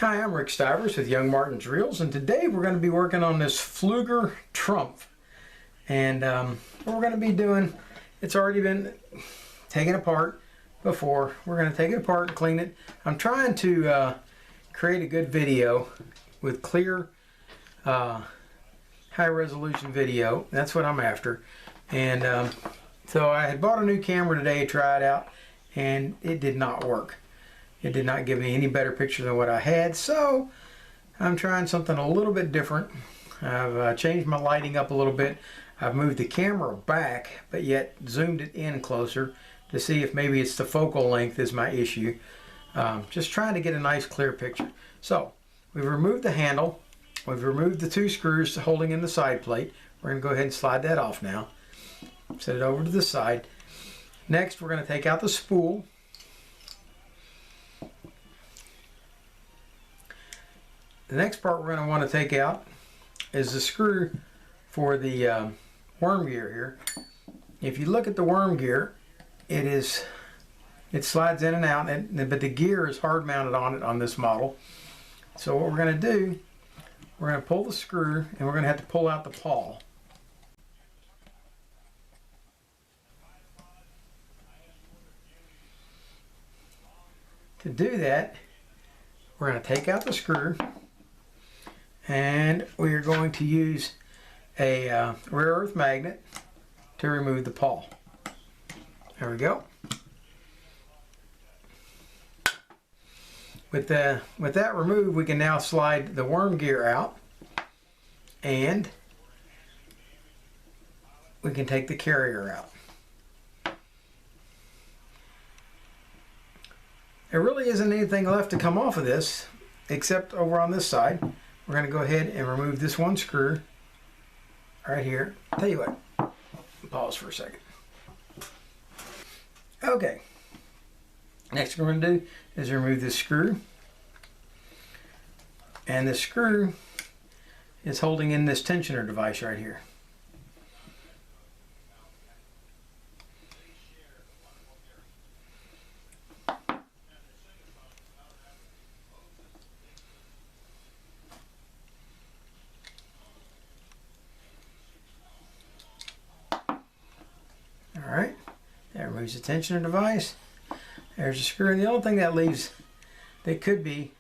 Hi, I'm Rick Stivers with YoungMartin'sReels, and today we're going to be working on this Plueger Trump. And what we're going to be doing, it's already been taken apart before. We're going to take it apart and clean it. I'm trying to create a good video with clear, high-resolution video. That's what I'm after. And so I had bought a new camera today to try it out, and it did not work. It did not give me any better picture than what I had, so I'm trying something a little bit different. I've changed my lighting up a little bit. I've moved the camera back, but yet zoomed it in closer to see if maybe it's the focal length is my issue. Just trying to get a nice clear picture. So we've removed the handle. We've removed the two screws holding in the side plate. We're going to go ahead and slide that off now. Set it over to the side. Next, we're going to take out the spool. The next part we're going to want to take out is the screw for the worm gear here. If you look at the worm gear, it slides in and out, but the gear is hard mounted on it on this model. So what we're going to do, we're going to pull the screw and we're going to have to pull out the pawl. To do that, we're going to take out the screw and we are going to use a rare earth magnet to remove the pawl. There we go. With that removed, we can now slide the worm gear out and we can take the carrier out. There really isn't anything left to come off of this except over on this side. We're going to go ahead and remove this one screw right here. Tell you what, pause for a second. Okay, next thing we're going to do is remove this screw. And the screw is holding in this tensioner device right here. Alright, that removes the tensioner device. There's a screw, and the only thing that leaves that could be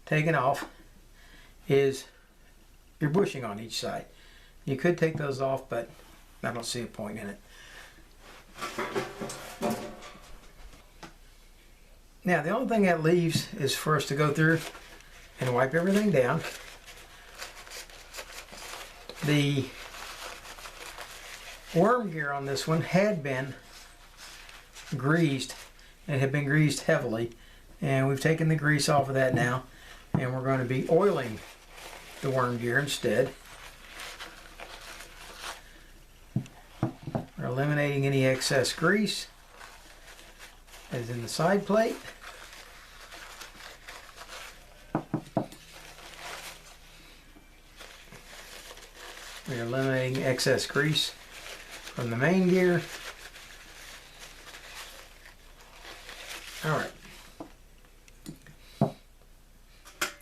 taken off is your bushing on each side. You could take those off, but I don't see a point in it. Now the only thing that leaves is for us to go through and wipe everything down. The worm gear on this one had been greased, and it had been greased heavily, and we've taken the grease off of that now, and we're going to be oiling the worm gear instead. We're eliminating any excess grease as in the side plate. We're eliminating excess grease from the main gear. Alright.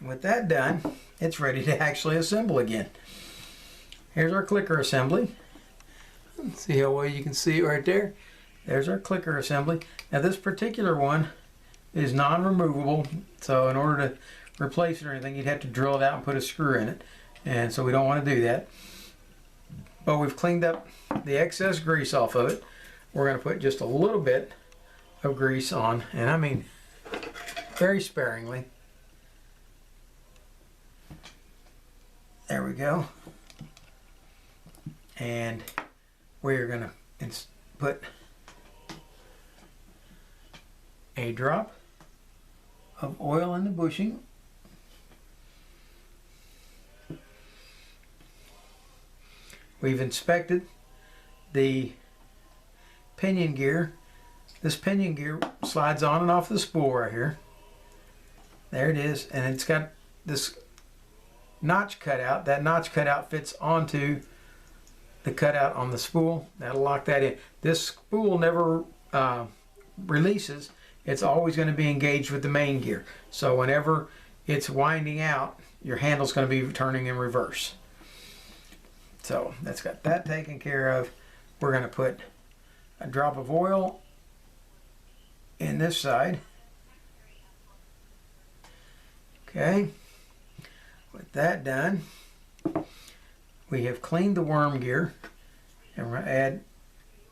With that done, it's ready to actually assemble again. Here's our clicker assembly. See how well you can see it right there? There's our clicker assembly. Now this particular one is non-removable, so in order to replace it or anything, you'd have to drill it out and put a screw in it. And so we don't want to do that. But we've cleaned up the excess grease off of it. We're going to put just a little bit of grease on, and I mean very sparingly. There we go. And we're going to put a drop of oil in the bushing. We've inspected the pinion gear. This pinion gear slides on and off the spool right here. There it is, and it's got this notch cutout. That notch cutout fits onto the cutout on the spool. That'll lock that in. This spool never releases. It's always going to be engaged with the main gear. So whenever it's winding out, your handle's going to be turning in reverse. So that's got that taken care of. We're going to put a drop of oil in this side. Okay, with that done, we have cleaned the worm gear, and we're going to add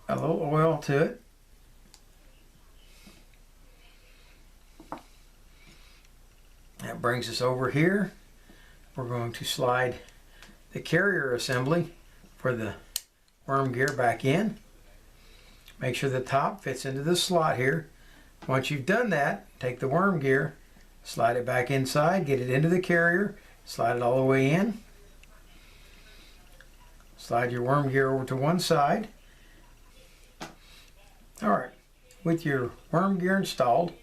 a little oil to it. That brings us over here. We're going to slide the carrier assembly for the worm gear back in. Make sure the top fits into the slot here. Once you've done that, take the worm gear, slide it back inside, get it into the carrier, slide it all the way in. Slide your worm gear over to one side. Alright, with your worm gear installed,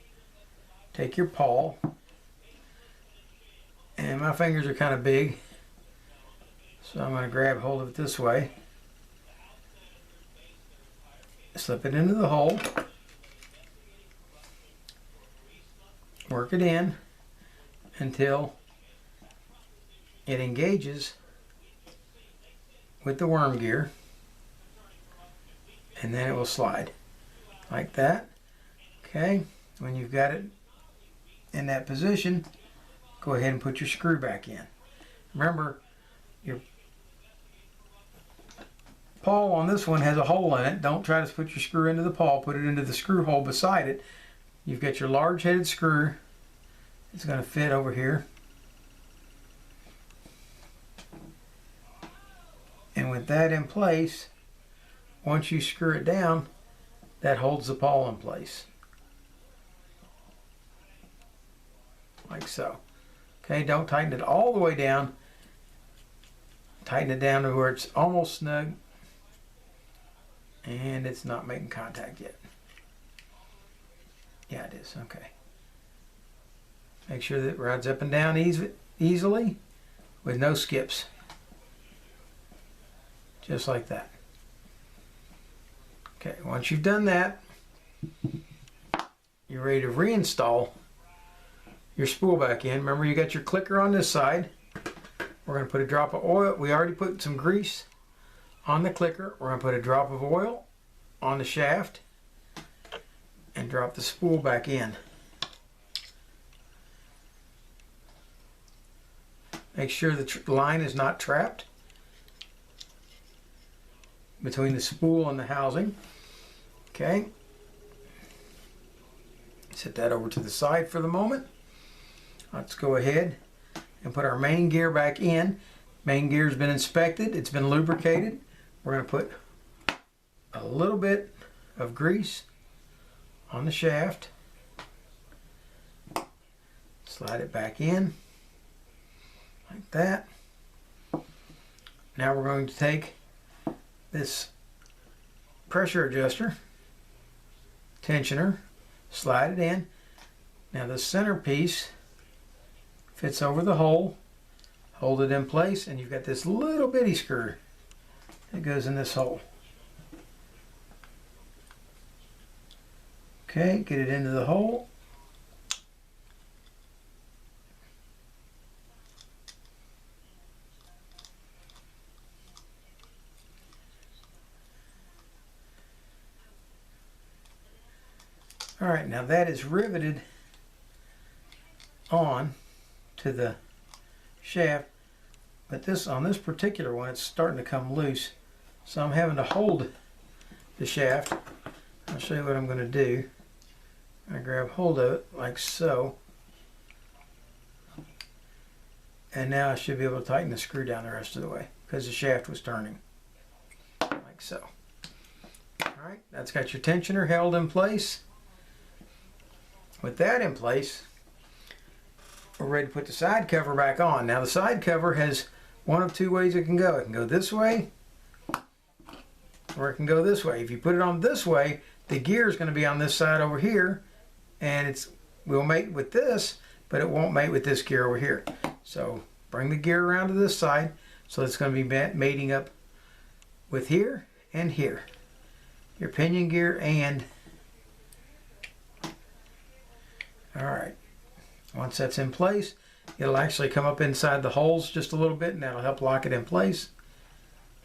take your pawl, and my fingers are kind of big, so I'm going to grab hold of it this way, slip it into the hole, work it in until it engages with the worm gear, and then it will slide like that. Okay, when you've got it in that position, go ahead and put your screw back in. Remember, your pawl on this one has a hole in it. Don't try to put your screw into the pawl, put it into the screw hole beside it. You've got your large headed screw. It's going to fit over here. And with that in place, once you screw it down, that holds the pawl in place. Like so. Okay, don't tighten it all the way down. Tighten it down to where it's almost snug. And it's not making contact yet. Yeah, it is. Okay. Make sure that it rides up and down easily with no skips. Just like that. Okay, once you've done that, you're ready to reinstall your spool back in. Remember, you got your clicker on this side. We're going to put a drop of oil. We already put some grease on the clicker. We're going to put a drop of oil on the shaft and drop the spool back in. Make sure the line is not trapped between the spool and the housing. Okay. Set that over to the side for the moment. Let's go ahead and put our main gear back in. Main gear has been inspected. It's been lubricated. We're going to put a little bit of grease on the shaft. Slide it back in like that. Now we're going to take this pressure adjuster, tensioner, slide it in. Now the center piece fits over the hole. Hold it in place, and you've got this little bitty screw that goes in this hole. Okay, get it into the hole. All right, now that is riveted on to the shaft, but on this particular one, it's starting to come loose, so I'm having to hold the shaft. I'll show you what I'm going to do. I grab hold of it like so, and now I should be able to tighten the screw down the rest of the way because the shaft was turning like so. Alright, that's got your tensioner held in place. With that in place, we're ready to put the side cover back on. Now the side cover has one of two ways it can go. It can go this way, or it can go this way. If you put it on this way, the gear is going to be on this side over here, and will mate with this, but it won't mate with this gear over here. So bring the gear around to this side, so it's going to be mating up with here and here. Your pinion gear and... Alright, once that's in place, It'll actually come up inside the holes just a little bit, and that'll help lock it in place.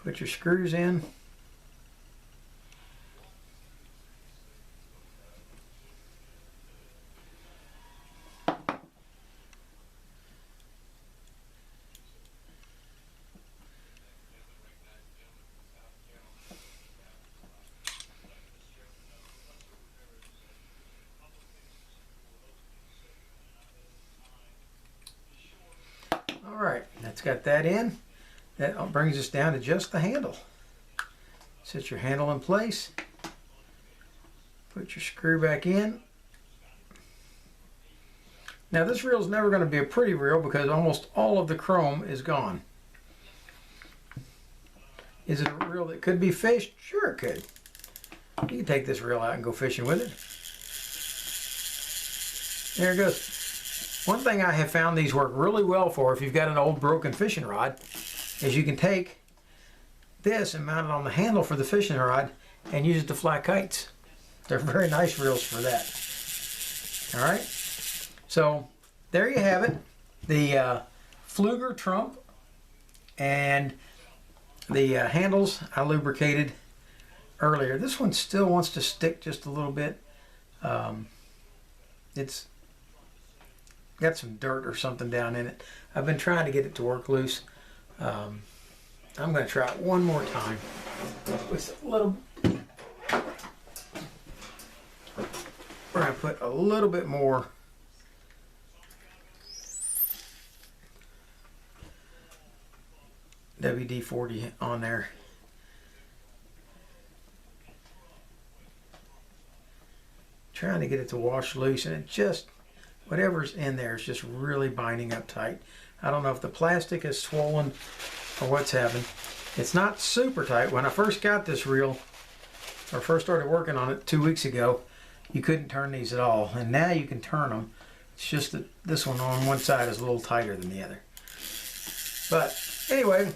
Put your screws in. Alright, that's got that in. That brings us down to just the handle. Set your handle in place. Put your screw back in. Now this reel is never going to be a pretty reel because almost all of the chrome is gone. Is it a reel that could be fished? Sure it could. You can take this reel out and go fishing with it. There it goes. One thing I have found these work really well for if you've got an old broken fishing rod is you can take this and mount it on the handle for the fishing rod and use it to fly kites. They're very nice reels for that. Alright, so there you have it. The Plueger Trump, and the handles I lubricated earlier. This one still wants to stick just a little bit. It's got some dirt or something down in it. I've been trying to get it to work loose. I'm going to try it one more time with a little. We're going to put a little bit more WD-40 on there. Trying to get it to wash loose, and it just, whatever's in there is just really binding up tight. I don't know if the plastic is swollen or what's happened. It's not super tight. When I first got this reel, or first started working on it 2 weeks ago, you couldn't turn these at all. And now you can turn them. It's just that this one on one side is a little tighter than the other. But anyway,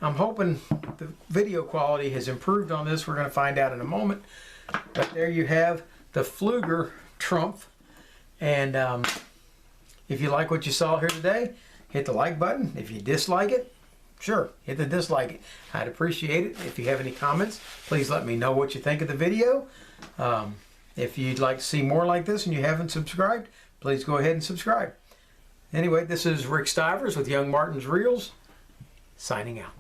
I'm hoping the video quality has improved on this. We're going to find out in a moment. But there you have the Plueger Trump. And if you like what you saw here today, hit the like button. If you dislike it, sure, hit the dislike it. I'd appreciate it. If you have any comments, please let me know what you think of the video. If you'd like to see more like this and you haven't subscribed, please go ahead and subscribe. Anyway, this is Rick Stivers with Young Martin's Reels, signing out.